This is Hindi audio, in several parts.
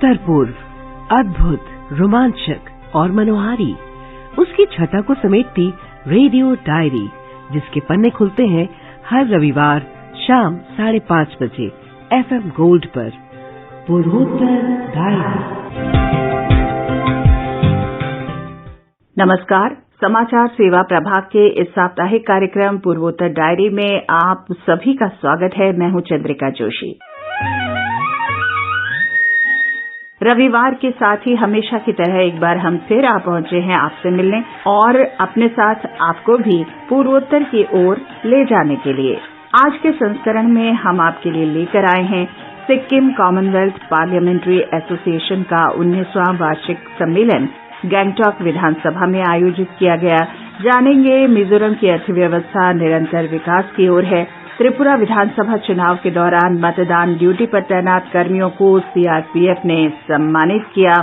उत्तर पूर्व, अद्भुत, रोमांचक और मनोहारी, उसकी छटा को समेटती रेडियो डायरी, जिसके पन्ने खुलते हैं हर रविवार शाम 5:30 बजे FM गोल्ड पर। पूर्वोत्तर डायरी। नमस्कार, समाचार सेवा प्रभाग के इस साप्ताहिक कार्यक्रम पूर्वोत्तर डायरी में आप सभी का स्वागत है। मैं हूं चंद्रिका जोशी। रविवार के साथ ही हमेशा की तरह एक बार हम फिर आ पहुंचे हैं आपसे मिलने और अपने साथ आपको भी पूर्वोत्तर की ओर ले जाने के लिए। आज के संस्करण में हम आपके लिए लेकर आए हैं सिक्किम कॉमनवेल्थ पार्लियामेंट्री एसोसिएशन का 19वां वार्षिक सम्मेलन गैंगटॉक विधानसभा में आयोजित किया गया। जानेंगे मिजोरम की अर्थव्यवस्था निरंतर विकास की ओर है। त्रिपुरा विधानसभा चुनाव के दौरान मतदान ड्यूटी पर तैनात कर्मियों को सीआरपीएफ ने सम्मानित किया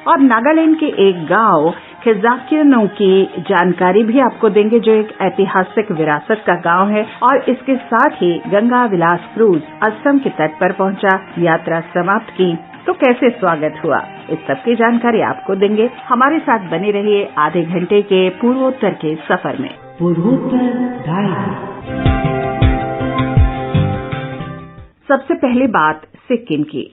और नागालैंड के एक गांव खिजाक्योनो की जानकारी भी आपको देंगे, जो एक ऐतिहासिक विरासत का गांव है। और इसके साथ ही गंगा विलास क्रूज असम के तट पर पहुंचा, यात्रा समाप्त की तो कैसे स्वागत हुआ, इस सब की जानकारी आपको देंगे। हमारे साथ बने रहिए आधे घंटे के पूर्वोत्तर के सफर में। पूर्वोत्तर डायरी। सबसे पहले बात सिक्किम की।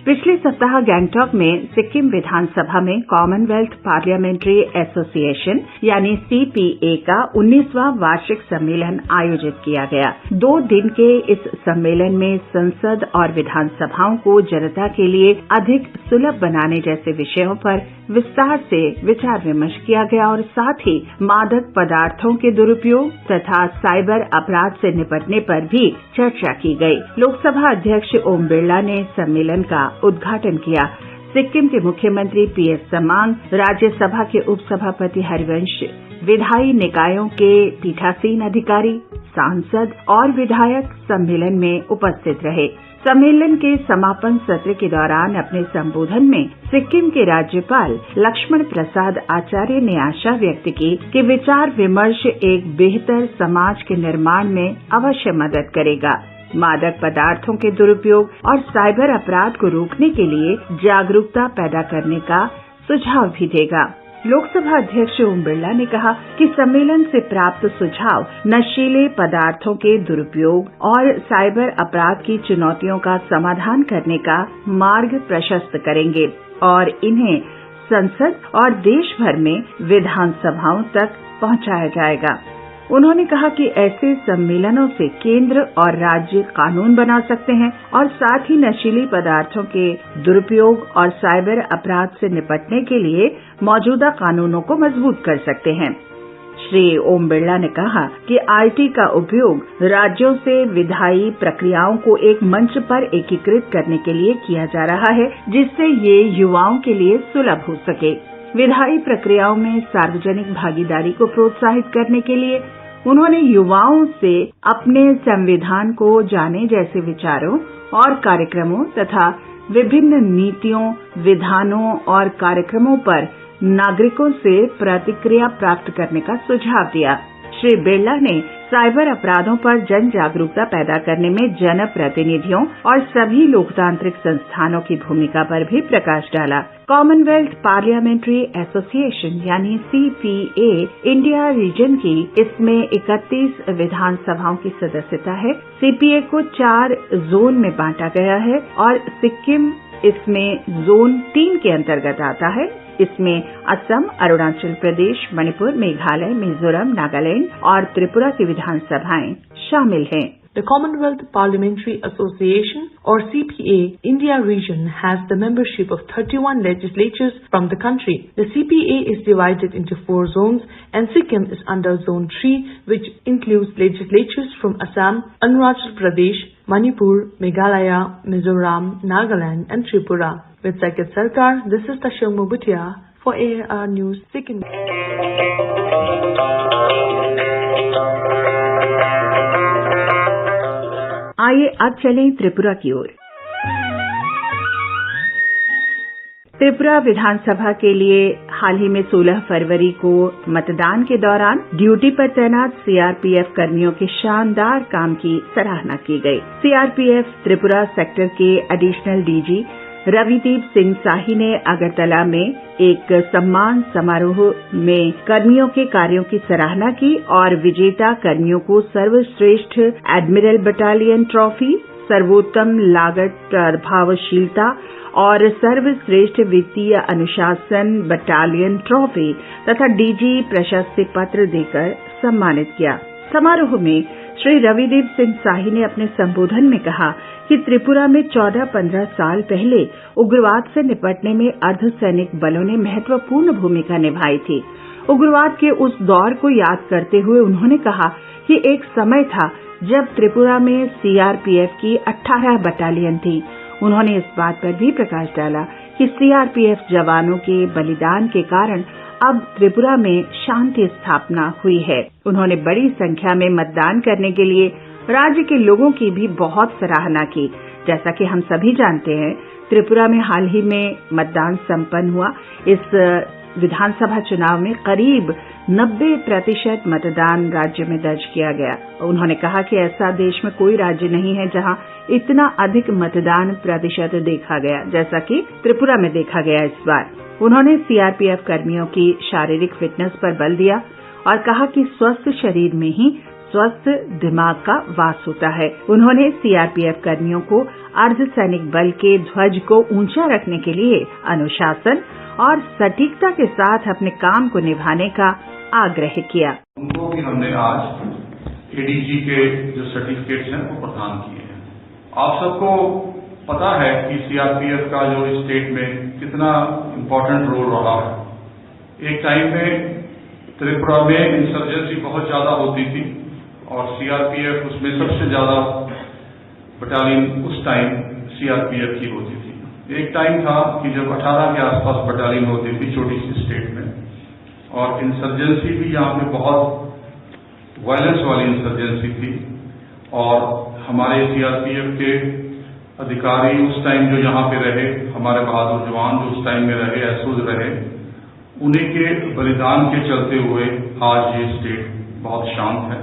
पिछले सप्ताह गैंगटॉक में सिक्किम विधानसभा में कॉमनवेल्थ पार्लियामेंट्री एसोसिएशन यानी सीपीए का 19वां वार्षिक सम्मेलन आयोजित किया गया। 2 दिन के इस सम्मेलन में संसद और विधानसभाओं को जनता के लिए अधिक सुलभ बनाने जैसे विषयों पर विस्तार से विचार विमर्श किया गया और साथ ही मादक पदार्थों के दुरुपयोग तथा साइबर अपराध से निपटने पर भी चर्चा की गई। लोकसभा अध्यक्ष ओम बिरला ने सम्मेलन का उद्घाटन किया। सिक्किम के मुख्यमंत्री पीएस तमांग, राज्यसभा के उपसभापति हरिवंश, विधायी निकायों के पीठासीन अधिकारी, सांसद और विधायक सम्मेलन में उपस्थित रहे। सम्मेलन के समापन सत्र के दौरान अपने संबोधन में सिक्किम के राज्यपाल लक्ष्मण प्रसाद आचार्य ने आशा व्यक्त की कि विचार विमर्श एक बेहतर समाज के निर्माण में अवश्य मदद करेगा, मादक पदार्थों के दुरुपयोग और साइबर अपराध को रोकने के लिए जागरूकता पैदा करने का सुझाव भी देगा। लोकसभा अध्यक्ष ओम बिरला ने कहा कि सम्मेलन से प्राप्त सुझाव नशीले पदार्थों के दुरुपयोग और साइबर अपराध की चुनौतियों का समाधान करने का मार्ग प्रशस्त करेंगे और इन्हें संसद और देश भर में विधानसभाओं तक पहुंचाया जाएगा। उन्होंने कहा कि ऐसे सम्मेलनों से केंद्र और राज्य कानून बना सकते हैं और साथ ही नशीली पदार्थों के दुरुपयोग और साइबर अपराध से निपटने के लिए मौजूदा कानूनों को मजबूत कर सकते हैं। श्री ओम बिरला ने कहा कि आईटी का उपयोग राज्यों से विधायी प्रक्रियाओं को एक मंच पर एकीकृत करने के लिए किया जा रहा है, जिससे ये युवाओं के लिए सुलभ हो सके। विधायी प्रक्रियाओं में सार्वजनिक भागीदारी को प्रोत्साहित करने के लिए उन्होंने युवाओं से अपने संविधान को जाने जैसे विचारों और कार्यक्रमों तथा विभिन्न नीतियों, विधानों और कार्यक्रमों पर नागरिकों से प्रतिक्रिया प्राप्त करने का सुझाव दिया। श्री बिरला ने साइबर अपराधों पर जन जागरूकता पैदा करने में जनप्रतिनिधियों और सभी लोकतांत्रिक संस्थानों की भूमिका पर भी प्रकाश डाला। कॉमनवेल्थ पार्लियामेंट्री एसोसिएशन यानी सीपीए इंडिया रीजन की इसमें 31 विधानसभाओं की सदस्यता है। सीपीए को 4 जोन में बांटा गया है और सिक्किम इसमें जोन 3 के अंतर्गत आता है। इसमें असम, अरुणाचल प्रदेश, मणिपुर, मेघालय, मिजोरम, नागालैंड और त्रिपुरा की विधानसभाएं शामिल हैं। The Commonwealth Parliamentary Association or CPA India region has the membership of 31 legislatures from the country. The CPA is divided into 4 zones and Sikkim is under Zone 3, which includes legislatures from Assam, Arunachal Pradesh, Manipur, Meghalaya, Mizoram, Nagaland and Tripura. With Saket Sarkar, this is Tashyomu Bhutia for AIR News, Sikkim. आइए अब चलें त्रिपुरा की ओर। त्रिपुरा विधानसभा के लिए हाल ही में 16 फरवरी को मतदान के दौरान ड्यूटी पर तैनात सीआरपीएफ कर्मियों के शानदार काम की सराहना की गई। सीआरपीएफ त्रिपुरा सेक्टर के एडिशनल डीजी रविदीप सिंह साही ने अगरतला में एक सम्मान समारोह में कर्मियों के कार्यों की सराहना की और विजेता कर्मियों को सर्वश्रेष्ठ एडमिरल बटालियन ट्रॉफी, सर्वोत्तम लागत प्रभावशीलता और सर्वश्रेष्ठ वित्तीय अनुशासन बटालियन ट्रॉफी तथा डीजी प्रशस्ति पत्र देकर सम्मानित किया। समारोह में श्री रविदीप सिंह साही ने अपने संबोधन में कहा कि त्रिपुरा में 14-15 साल पहले उग्रवाद से निपटने में अर्धसैनिक बलों ने महत्वपूर्ण भूमिका निभाई थी। उग्रवाद के उस दौर को याद करते हुए उन्होंने कहा कि एक समय था जब त्रिपुरा में सीआरपीएफ की 18 बटालियन थी। उन्होंने इस बात पर भी प्रकाश डाला कि सीआरपीएफ जवानों के बलिदान के कारण अब त्रिपुरा में शांति स्थापना हुई है। उन्होंने बड़ी संख्या में मतदान करने के लिए राज्य के लोगों की भी बहुत सराहना की। जैसा कि हम सभी जानते हैं, त्रिपुरा में हाल ही में मतदान संपन्न हुआ। इस विधानसभा चुनाव में करीब 90% मतदान राज्य में दर्ज किया गया। उन्होंने कहा कि ऐसा देश में कोई राज्य नहीं है जहां इतना अधिक मतदान प्रतिशत देखा गया जैसा कि त्रिपुरा में देखा गया इस बार। उन्होंने सीआरपीएफ कर्मियों की शारीरिक फिटनेस पर बल दिया और कहा कि स्वस्थ शरीर में ही स्वस्थ दिमाग का वास होता है। उन्होंने सीआरपीएफ कर्मियों को अर्धसैनिक बल के ध्वज को ऊंचा रखने के लिए अनुशासन और सटीकता के साथ अपने काम को निभाने का आग्रह किया। उनको भी हमने आज एडीजी के जो सर्टिफिकेट्स हैं वो प्रदान किए हैं। आप सबको पता है कि सीआरपीएफ का जो स्टेट में कितना इम्पोर्टेंट रोल रहा है। एक टाइम में त्रिपुरा में इंसर्जेंसी बहुत ज्यादा होती थी और सीआरपीएफ उसमें सबसे ज्यादा बटालियन उस टाइम सीआरपीएफ की होती थी। एक टाइम था कि जब 18 के आसपास बटालियन होती थी छोटी सी स्टेट में, और इंसर्जेंसी भी यहाँ पे बहुत वायलेंस वाली इंसर्जेंसी थी। और हमारे सीआरपीएफ के अधिकारी उस टाइम जो यहाँ पे रहे, हमारे बहादुर जवान जो उस टाइम में रहे, एसओज रहे, उन्हीं के बलिदान के चलते हुए आज ये स्टेट बहुत शांत है।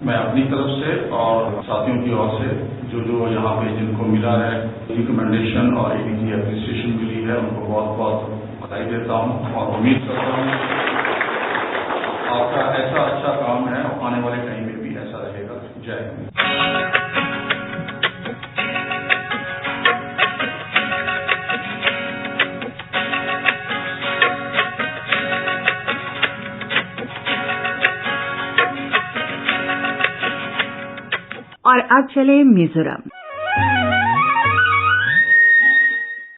मैं अपनी तरफ से और साथियों की ओर से जो यहाँ पे जिनको मिला है रिकमेंडेशन और एडीजी एप्रिसिएशन मिली है, उनको बहुत बहुत बधाई देता हूँ और उम्मीद करता हूँ आपका ऐसा अच्छा काम है और आने वाले टाइम में भी ऐसा रहेगा। जय हिंद। और अब चले मिजोरम।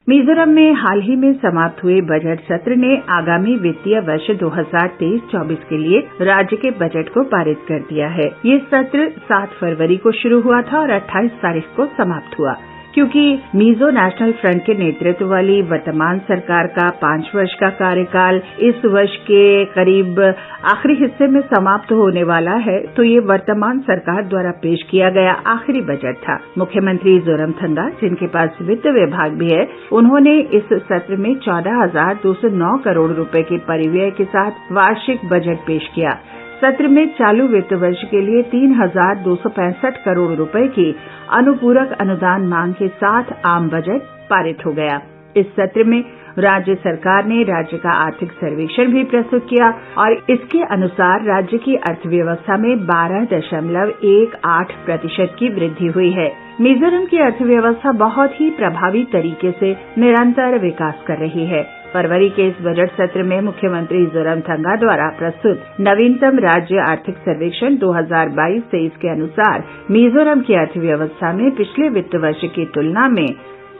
मिजोरम में हाल ही में समाप्त हुए बजट सत्र ने आगामी वित्तीय वर्ष 2023-24 के लिए राज्य के बजट को पारित कर दिया है। ये सत्र 7 फरवरी को शुरू हुआ था और 28 तारीख को समाप्त हुआ। क्योंकि मिजो नेशनल फ्रंट के नेतृत्व वाली वर्तमान सरकार का 5 वर्ष का कार्यकाल इस वर्ष के करीब आखिरी हिस्से में समाप्त होने वाला है, तो ये वर्तमान सरकार द्वारा पेश किया गया आखिरी बजट था। मुख्यमंत्री जोरमथंगा, जिनके पास वित्त विभाग भी है, उन्होंने इस सत्र में 14,209 करोड़ रुपए के परिव्यय के साथ वार्षिक बजट पेश किया। सत्र में चालू वित्त वर्ष के लिए 3,265 करोड़ रुपए की अनुपूरक अनुदान मांग के साथ आम बजट पारित हो गया। इस सत्र में राज्य सरकार ने राज्य का आर्थिक सर्वेक्षण भी प्रस्तुत किया और इसके अनुसार राज्य की अर्थव्यवस्था में 12.18% की वृद्धि हुई है। मिजोरम की अर्थव्यवस्था बहुत ही प्रभावी तरीके से निरंतर विकास कर रही है। फरवरी के इस बजट सत्र में मुख्यमंत्री जोरमथंगा द्वारा प्रस्तुत नवीनतम राज्य आर्थिक सर्वेक्षण 2022-23 के अनुसार मिजोरम की अर्थव्यवस्था में पिछले वित्त वर्ष की तुलना में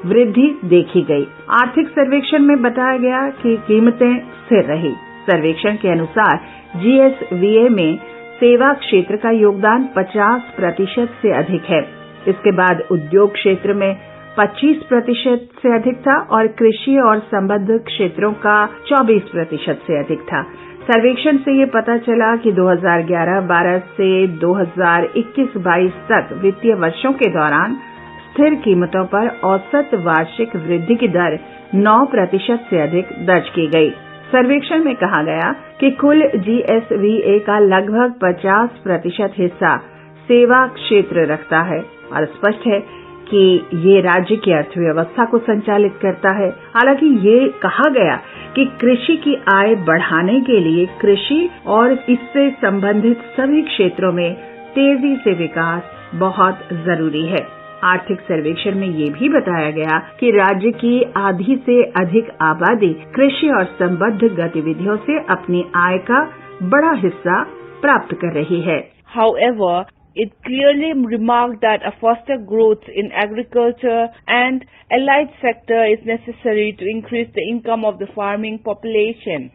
वृद्धि देखी गई। आर्थिक सर्वेक्षण में बताया गया कि कीमतें स्थिर रही। सर्वेक्षण के अनुसार जीएसवीए में सेवा क्षेत्र का योगदान 50% से अधिक है। इसके बाद उद्योग क्षेत्र में 25% से अधिक था और कृषि और संबद्ध क्षेत्रों का 24% से अधिक था। सर्वेक्षण से ये पता चला कि 2011-12 से 2021-22 तक वित्तीय वर्षों के दौरान स्थिर कीमतों पर औसत वार्षिक वृद्धि की दर 9% से अधिक दर्ज की गई। सर्वेक्षण में कहा गया कि कुल GSVA का लगभग 50% हिस्सा सेवा क्षेत्र रखता है और स्पष्ट है कि ये राज्य की अर्थव्यवस्था को संचालित करता है। हालांकि ये कहा गया कि कृषि की आय बढ़ाने के लिए कृषि और इससे संबंधित सभी क्षेत्रों में तेजी से विकास बहुत जरूरी है। आर्थिक सर्वेक्षण में ये भी बताया गया कि राज्य की आधी से अधिक आबादी कृषि और संबद्ध गतिविधियों से अपनी आय का बड़ा हिस्सा प्राप्त कर रही है। However, it clearly remarked that a faster growth in agriculture and allied sector is necessary to increase the income of the farming population.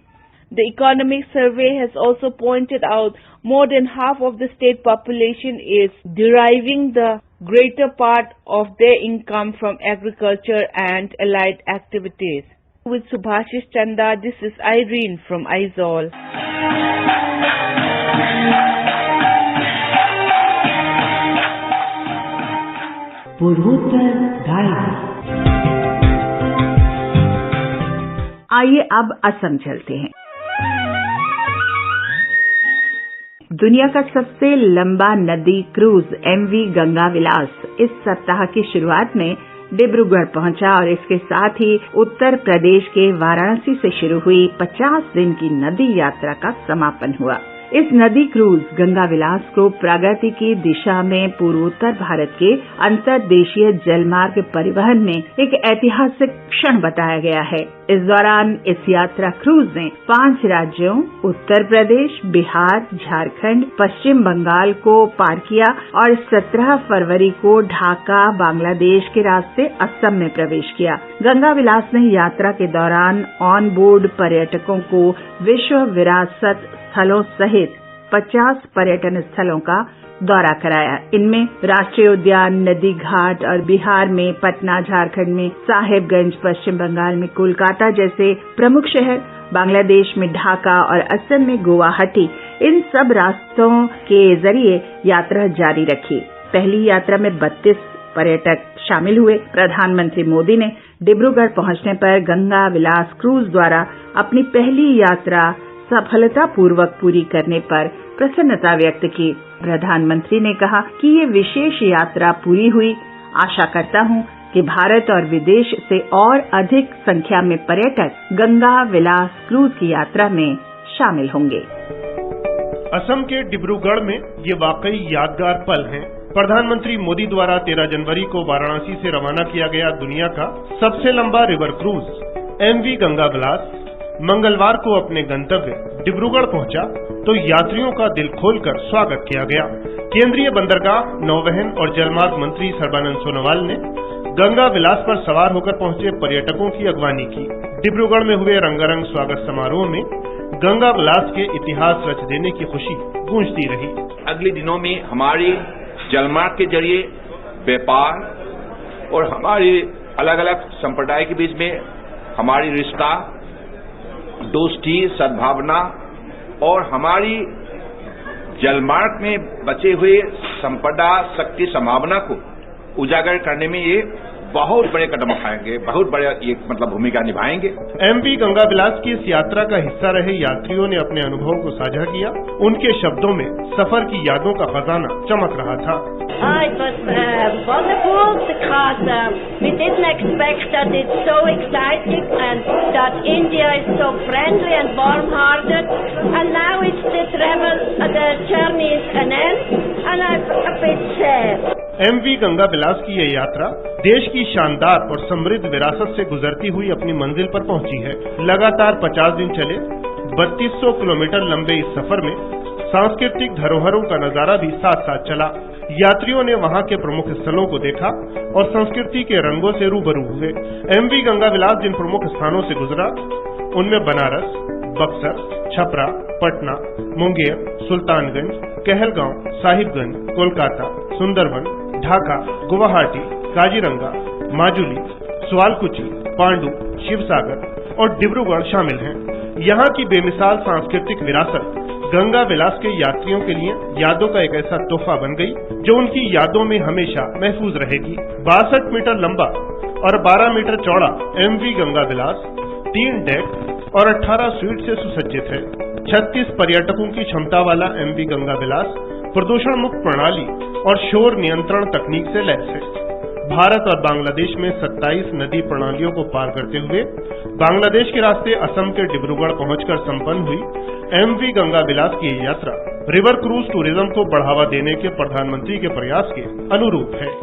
The economic survey has also pointed out more than half of the state population is deriving the greater part of their income from agriculture and allied activities. With Subhashish Chanda, this is Irene from Aizawl. पूर्वोत्तर डायरी। आइए अब असम चलते हैं। दुनिया का सबसे लंबा नदी क्रूज MV गंगा विलास इस सप्ताह की शुरुआत में डिब्रूगढ़ पहुंचा और इसके साथ ही उत्तर प्रदेश के वाराणसी से शुरू हुई 50 दिन की नदी यात्रा का समापन हुआ। इस नदी क्रूज गंगा विलास को प्रगति की दिशा में पूर्वोत्तर भारत के अंतर्देशीय जलमार्ग परिवहन में एक ऐतिहासिक क्षण बताया गया है। इस दौरान इस यात्रा क्रूज ने 5 राज्यों उत्तर प्रदेश, बिहार, झारखंड, पश्चिम बंगाल को पार किया और 17 फरवरी को ढाका, बांग्लादेश के रास्ते असम में प्रवेश किया। गंगा विलास ने यात्रा के दौरान ऑन बोर्ड पर्यटकों को विश्व विरासत स्थलों सहित 50 पर्यटन स्थलों का दौरा कराया। इनमें राष्ट्रीय उद्यान, नदी घाट और बिहार में पटना, झारखंड में साहेबगंज, पश्चिम बंगाल में कोलकाता जैसे प्रमुख शहर, बांग्लादेश में ढाका और असम में गुवाहाटी, इन सब रास्तों के जरिए यात्रा जारी रखी। पहली यात्रा में 32 पर्यटक शामिल हुए। प्रधानमंत्री मोदी ने डिब्रूगढ़ पहुंचने पर गंगा विलास क्रूज द्वारा अपनी पहली यात्रा सफलतापूर्वक पूरी करने पर प्रसन्नता व्यक्त की। प्रधानमंत्री ने कहा कि ये विशेष यात्रा पूरी हुई। आशा करता हूं कि भारत और विदेश से और अधिक संख्या में पर्यटक गंगा विलास क्रूज की यात्रा में शामिल होंगे। असम के डिब्रूगढ़ में ये वाकई यादगार पल हैं। प्रधानमंत्री मोदी द्वारा 13 जनवरी को वाराणसी से रवाना किया गया दुनिया का सबसे लंबा रिवर क्रूज MV गंगा विलास मंगलवार को अपने गंतव्य डिब्रूगढ़ पहुंचा तो यात्रियों का दिल खोलकर स्वागत किया गया। केंद्रीय बंदरगाह, नौवहन और जलमार्ग मंत्री सर्बानंद सोनोवाल ने गंगा विलास पर सवार होकर पहुंचे पर्यटकों की अगवानी की। डिब्रूगढ़ में हुए रंगारंग स्वागत समारोह में गंगा विलास के इतिहास रच देने की खुशी गूंजती रही। अगले दिनों में हमारे जलमार्ग के जरिए व्यापार और हमारे अलग अलग संप्रदाय के बीच में हमारी रिश्ता, दोस्ती, सद्भावना और हमारी जलमार्ग में बचे हुए संपदा, शक्ति, संभावना को उजागर करने में ये बहुत बड़े कदम उठाएंगे, बहुत बड़े एक भूमिका निभाएंगे। MV गंगा विलास की इस यात्रा का हिस्सा रहे यात्रियों ने अपने अनुभव को साझा किया। उनके शब्दों में सफर की यादों का खजाना चमक रहा था। It was wonderful because we didn't expect that it's so exciting and that India is so friendly and warm-hearted, and now it's the journey is an end, and I'm a bit sad. MV Ganga विलास की यह यात्रा देश की शानदार और समृद्ध विरासत से गुजरती हुई अपनी मंजिल पर पहुंची है। लगातार 50 दिन चले 3200 किलोमीटर लंबे इस सफर में सांस्कृतिक धरोहरों का नजारा भी साथ साथ चला। यात्रियों ने वहां के प्रमुख स्थलों को देखा और संस्कृति के रंगों से रूबरू हुए। MV गंगा विलास जिन प्रमुख स्थानों से गुजरा उनमें बनारस, बक्सर, छपरा, पटना, मुंगेर, सुल्तानगंज, कहलगांव, साहिबगंज, कोलकाता, सुंदरबन, ढाका, गुवाहाटी, काजीरंगा, माजुली, सुआलकुची, पांडु, शिवसागर और डिब्रूगढ़ शामिल हैं। यहाँ की बेमिसाल सांस्कृतिक विरासत गंगा विलास के यात्रियों के लिए यादों का एक ऐसा तोहफा बन गई जो उनकी यादों में हमेशा महफूज रहेगी। 62 मीटर लंबा और 12 मीटर चौड़ा MV गंगा विलास 3 डेक और 18 स्वीट से सुसज्जित है। 36 पर्यटकों की क्षमता वाला MV गंगा विलास प्रदूषण मुक्त प्रणाली और शोर नियंत्रण तकनीक से लैस है। भारत और बांग्लादेश में 27 नदी प्रणालियों को पार करते हुए बांग्लादेश के रास्ते असम के डिब्रूगढ़ पहुंचकर संपन्न हुई MV गंगा विलास की यात्रा रिवर क्रूज टूरिज्म को बढ़ावा देने के प्रधानमंत्री के प्रयास के अनुरूप है।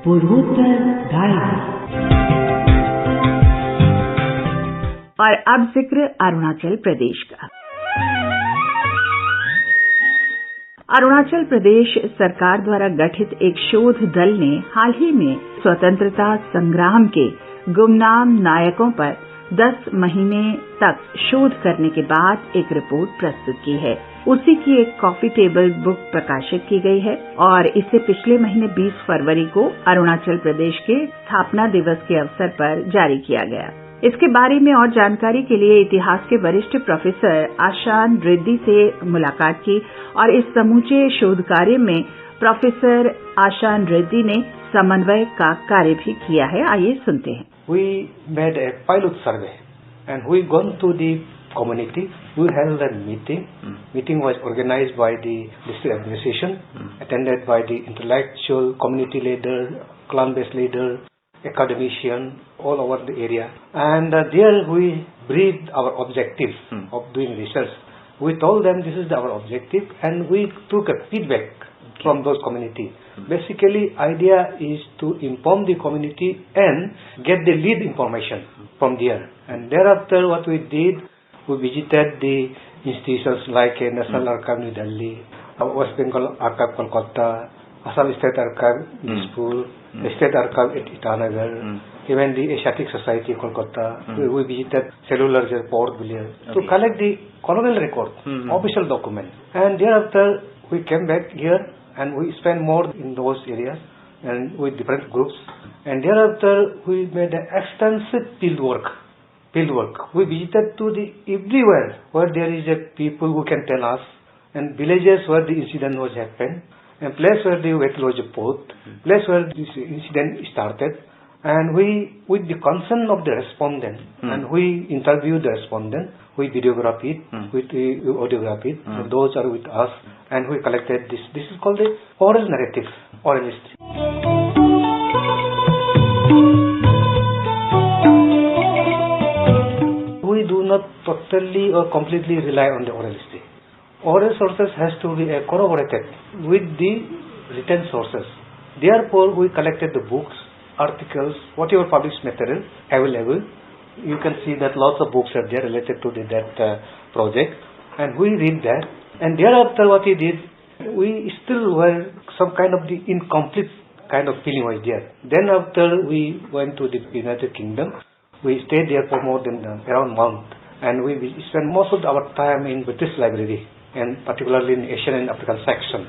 पूर्वोत्तर डायरी। और अब जिक्र अरुणाचल प्रदेश का। अरुणाचल प्रदेश सरकार द्वारा गठित एक शोध दल ने हाल ही में स्वतंत्रता संग्राम के गुमनाम नायकों पर 10 महीने तक शोध करने के बाद एक रिपोर्ट प्रस्तुत की है। उसी की एक कॉफी टेबल बुक प्रकाशित की गई है और इसे पिछले महीने 20 फरवरी को अरुणाचल प्रदेश के स्थापना दिवस के अवसर पर जारी किया गया। इसके बारे में और जानकारी के लिए इतिहास के वरिष्ठ प्रोफेसर आशान रेड्डी से मुलाकात की और इस समूचे शोध कार्य में प्रोफेसर आशान रेड्डी ने समन्वय का कार्य भी किया है। आइए सुनते हैं। We made a pilot survey and we gone to the community. We held a meeting. Meeting was organized by the district administration, attended by the intellectual community leader, clan-based leader, academician all over the area. And there we briefed our objectives of doing research. We told them this is our objective and we took a feedback from those community. Basically, idea is to inform the community and get the lead information from there. And thereafter, what we did, we visited the institutions like National Archive New Delhi, West Bengal Archive Kolkata, Assam State Archive Dispur, the State Archive at Itanagar, even the Asiatic Society Kolkata. We visited Cellular Jail Port Blair to collect the colonial record, official document. And thereafter, we came back here and we spent more in those areas and with different groups. And thereafter, we made an extensive field work. We visited to the everywhere where there is a people who can tell us, and villages where the incident was happened, and place where the vehicle was put, place where this incident started, and we, with the consent of the respondent, and we interviewed the respondent, we videographed it, we audiographed it, so those are with us, and we collected this. This is called the oral narrative, oral history. We do not totally or completely rely on the oral history. Oral sources has to be corroborated with the written sources. Therefore, we collected the books, articles, whatever published material available. You can see that lots of books are there related to that project, and we read that. And thereafter, what we did, we still were some kind of the incomplete kind of feeling was there. Then after we went to the United Kingdom, we stayed there for more than around a month, and we spent most of our time in British Library, and particularly in Asian and African section,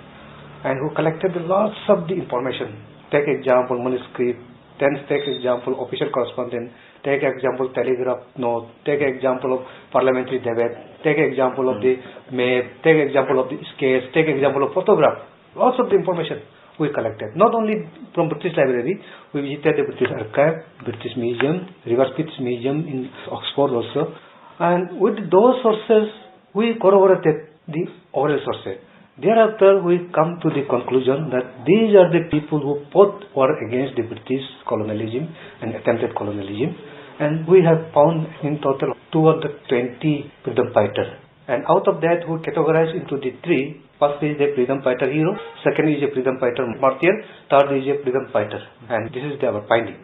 and who collected lots of the information. Take example manuscript, then take example official correspondence, take example telegraph note, take example of parliamentary debate, take example of the map, take example of the sketch, take example of photograph. Lots of the information we collected. Not only from British Library, we visited the British Archive, British Museum, River Spitz Museum in Oxford also. And with those sources, we corroborated the oral sources. Thereafter, we come to the conclusion that these are the people who fought war against the British colonialism and attempted colonialism, and we have found in total 220 freedom fighters. And out of that, we categorize into the three. First is a freedom fighter hero, second is a freedom fighter martyr, third is a freedom fighter. And this is our finding.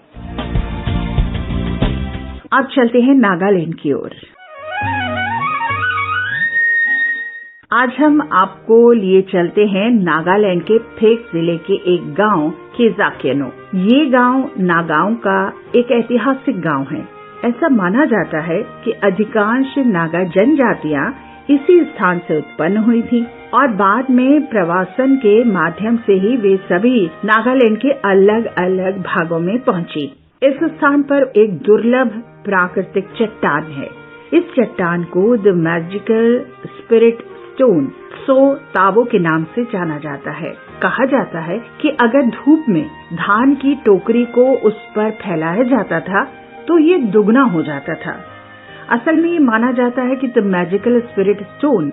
अब चलते हैं नागालैंड की ओर। आज हम आपको लिए चलते हैं नागालैंड के फेक जिले के एक गांव खिजाक्यनो। ये गांव नागाओं का एक ऐतिहासिक गांव है। ऐसा माना जाता है कि अधिकांश नागा जनजातियां इसी स्थान से उत्पन्न हुई थी और बाद में प्रवासन के माध्यम से ही वे सभी नागालैंड के अलग अलग भागों में पहुंची। इस स्थान पर एक दुर्लभ प्राकृतिक चट्टान है। इस चट्टान को द मैजिकल स्पिरिट स्टोन सो तावो के नाम से जाना जाता है। कहा जाता है कि अगर धूप में धान की टोकरी को उस पर फैलाया जाता था तो ये दुगना हो जाता था। असल में ये माना जाता है कि द मैजिकल स्पिरिट स्टोन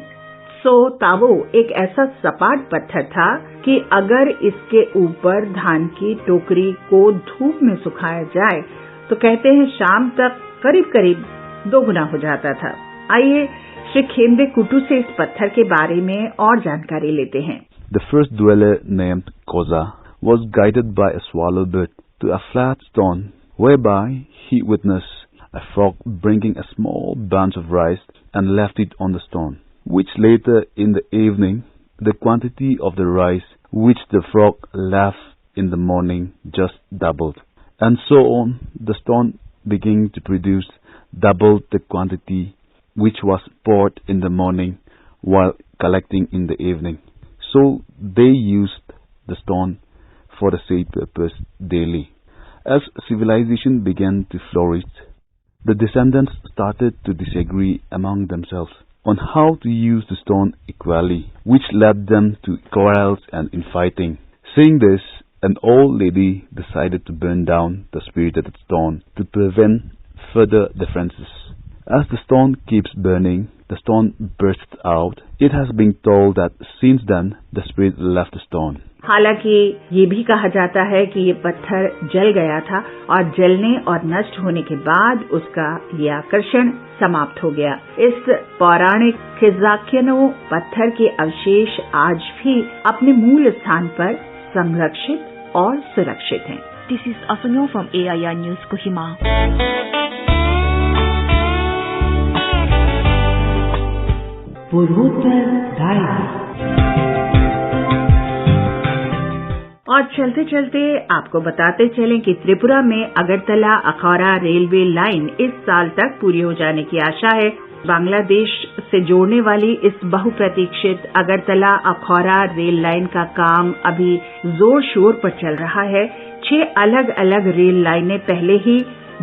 सो तावो एक ऐसा सपाट पत्थर था कि अगर इसके ऊपर धान की टोकरी को धूप में सुखाया जाए तो कहते हैं शाम तक करीब करीब दोगुना हो जाता था। आइए श्री खेम्बे कुटू से इस पत्थर के बारे में और जानकारी लेते हैं। The first dweller named Koza was guided by a swallow bird to a flat stone whereby he witnessed a frog bringing a small bunch of rice and left it on the stone, which later in the evening the quantity of the rice which the frog left in the morning just doubled, and so on the stone began to produce double the quantity which was poured in the morning while collecting in the evening. So they used the stone for the said purpose daily. As civilization began to flourish, the descendants started to disagree among themselves on how to use the stone equally, which led them to quarrels and infighting. Seeing this, an old lady decided to burn down the spirited stone to prevent further differences. As the stone keeps burning, the stone bursts out. It has been told that since then the spirit left the stone. हालांकि ये भी कहा जाता है कि ये पत्थर जल गया था और जलने और नष्ट होने के बाद उसका ये आकर्षण समाप्त हो गया। इस पौराणिक खिजाक्यनो पत्थर के अवशेष आज भी अपने मूल स्थान पर संरक्षित और सुरक्षित हैं। This is Asunyo from AIR News Kohima. पूर्वोत्तर डायरी। और चलते चलते आपको बताते चलें कि त्रिपुरा में अगरतला अखौरा रेलवे लाइन इस साल तक पूरी हो जाने की आशा है। बांग्लादेश से जोड़ने वाली इस बहुप्रतीक्षित अगरतला अखौरा रेल लाइन का काम अभी जोर शोर पर चल रहा है। 6 अलग अलग रेल लाइनें पहले ही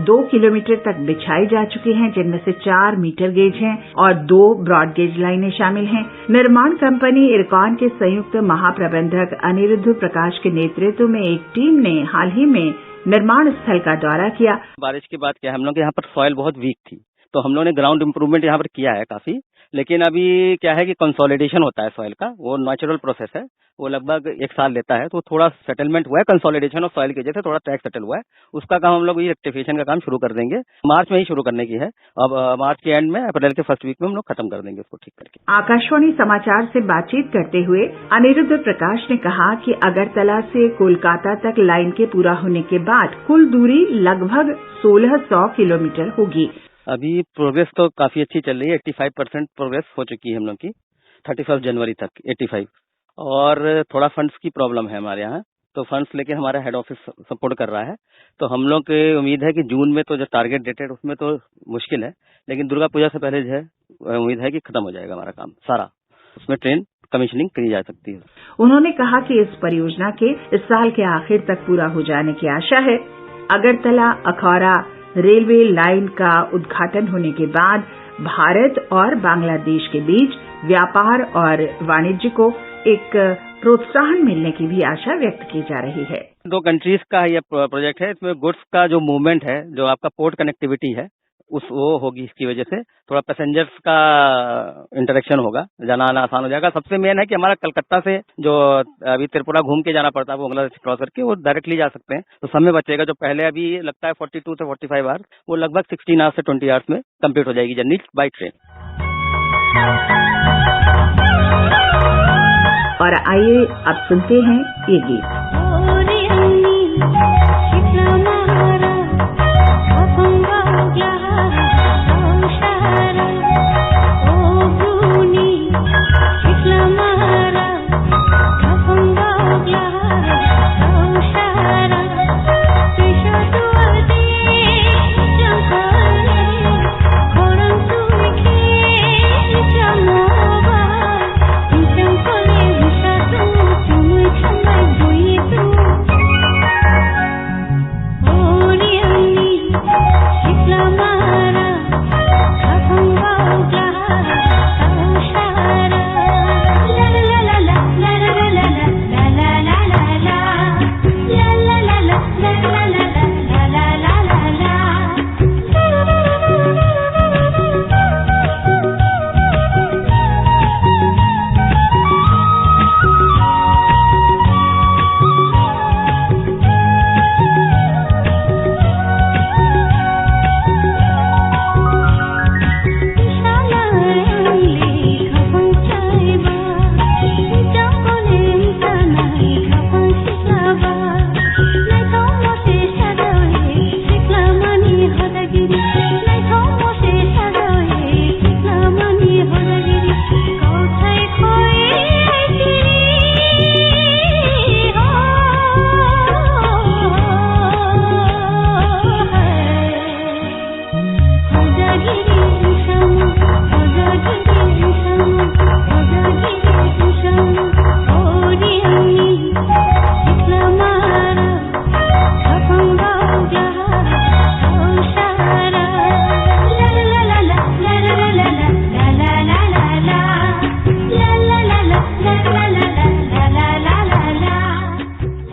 2 किलोमीटर तक बिछाई जा चुकी हैं, जिनमें से 4 मीटर गेज हैं और 2 ब्रॉड गेज लाइनें शामिल हैं। निर्माण कंपनी इरकॉन के संयुक्त महाप्रबंधक अनिरुद्ध प्रकाश के नेतृत्व में एक टीम ने हाल ही में निर्माण स्थल का दौरा किया। बारिश के बाद क्या हम लोग यहाँ पर सॉइल बहुत वीक थी, तो हम लोगों ने ग्राउंड इम्प्रूवमेंट यहाँ पर किया है काफी, लेकिन अभी क्या है कि कंसोलिडेशन होता है सॉइल का, वो नेचुरल प्रोसेस है, वो लगभग 1 साल लेता है, तो थोड़ा सेटलमेंट हुआ है, कंसोलिडेशन ऑफ सॉइल की वजह से थोड़ा ट्रैक सेटल हुआ है। उसका काम हम लोग ये रेक्टिफिकेशन का काम शुरू कर देंगे, मार्च में ही शुरू करने की है। अब मार्च के एंड में, अप्रैल के फर्स्ट वीक में हम लोग खत्म कर देंगे उसको ठीक करके। आकाशवाणी समाचार से बातचीत करते हुए अनिरुद्ध प्रकाश ने कहा कि अगरतला से कोलकाता तक लाइन के पूरा होने के बाद कुल दूरी लगभग 1600 किलोमीटर होगी। अभी प्रोग्रेस तो काफी अच्छी चल रही है, 85% प्रोग्रेस हो चुकी है हम लोग की 31 जनवरी तक 85। और थोड़ा फंड्स की प्रॉब्लम है हमारे यहाँ, तो फंड्स लेके हमारा हेड ऑफिस सपोर्ट कर रहा है। तो हम लोग की उम्मीद है कि जून में तो जो टारगेट डेटेड उसमें तो मुश्किल है, लेकिन दुर्गा पूजा से पहले जो है उम्मीद है कि खत्म हो जाएगा हमारा काम सारा, उसमें ट्रेन कमीशनिंग करी जा सकती है। उन्होंने कहा कि इस परियोजना के इस साल के आखिर तक पूरा हो जाने की आशा है। अगरतला अखौरा रेलवे लाइन का उद्घाटन होने के बाद भारत और बांग्लादेश के बीच व्यापार और वाणिज्य को एक प्रोत्साहन मिलने की भी आशा व्यक्त की जा रही है। 2 कंट्रीज का यह प्रोजेक्ट है, इसमें गुड्स का जो मूवमेंट है, जो आपका पोर्ट कनेक्टिविटी है, वो होगी। इसकी वजह से थोड़ा पैसेंजर्स का इंटरेक्शन होगा, जाना आना आसान हो जाएगा। सबसे मेन है कि हमारा कलकत्ता से जो अभी त्रिपुरा घूम के जाना पड़ता है, वो बांग्लादेश क्रॉस करके वो डायरेक्टली जा सकते हैं, तो समय बचेगा। जो पहले अभी लगता है 42 से 45 आवर्स, वो लगभग 16 आवर्स से 20 आवर्स में कंप्लीट हो जाएगी जर्नी बाई ट्रेन। और आइए अब सुनते हैं ये गीत।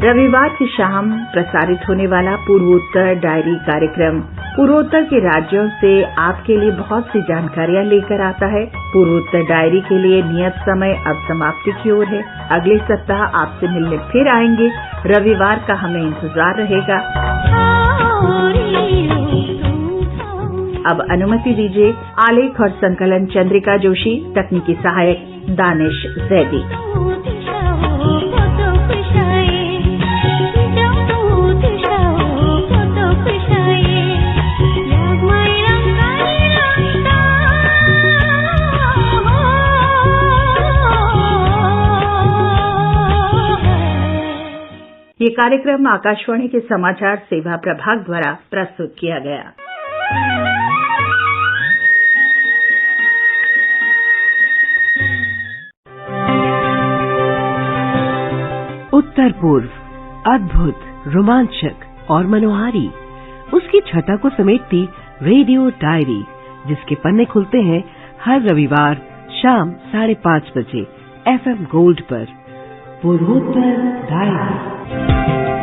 रविवार की शाम प्रसारित होने वाला पूर्वोत्तर डायरी कार्यक्रम पूर्वोत्तर के राज्यों से आपके लिए बहुत सी जानकारियां लेकर आता है। पूर्वोत्तर डायरी के लिए नियत समय अब समाप्ति की ओर है। अगले सप्ताह आपसे मिलने फिर आएंगे। रविवार का हमें इंतजार रहेगा। अब अनुमति दीजिए। आलेख और संकलन चंद्रिका जोशी, तकनीकी सहायक दानिश जैदी। ये कार्यक्रम आकाशवाणी के समाचार सेवा प्रभाग द्वारा प्रस्तुत किया गया। उत्तर पूर्व, अद्भुत, रोमांचक और मनोहारी, उसकी छटा को समेटती रेडियो डायरी, जिसके पन्ने खुलते हैं हर रविवार शाम 5:30 बजे FM गोल्ड पर। पूर्वोत्तर डायरी।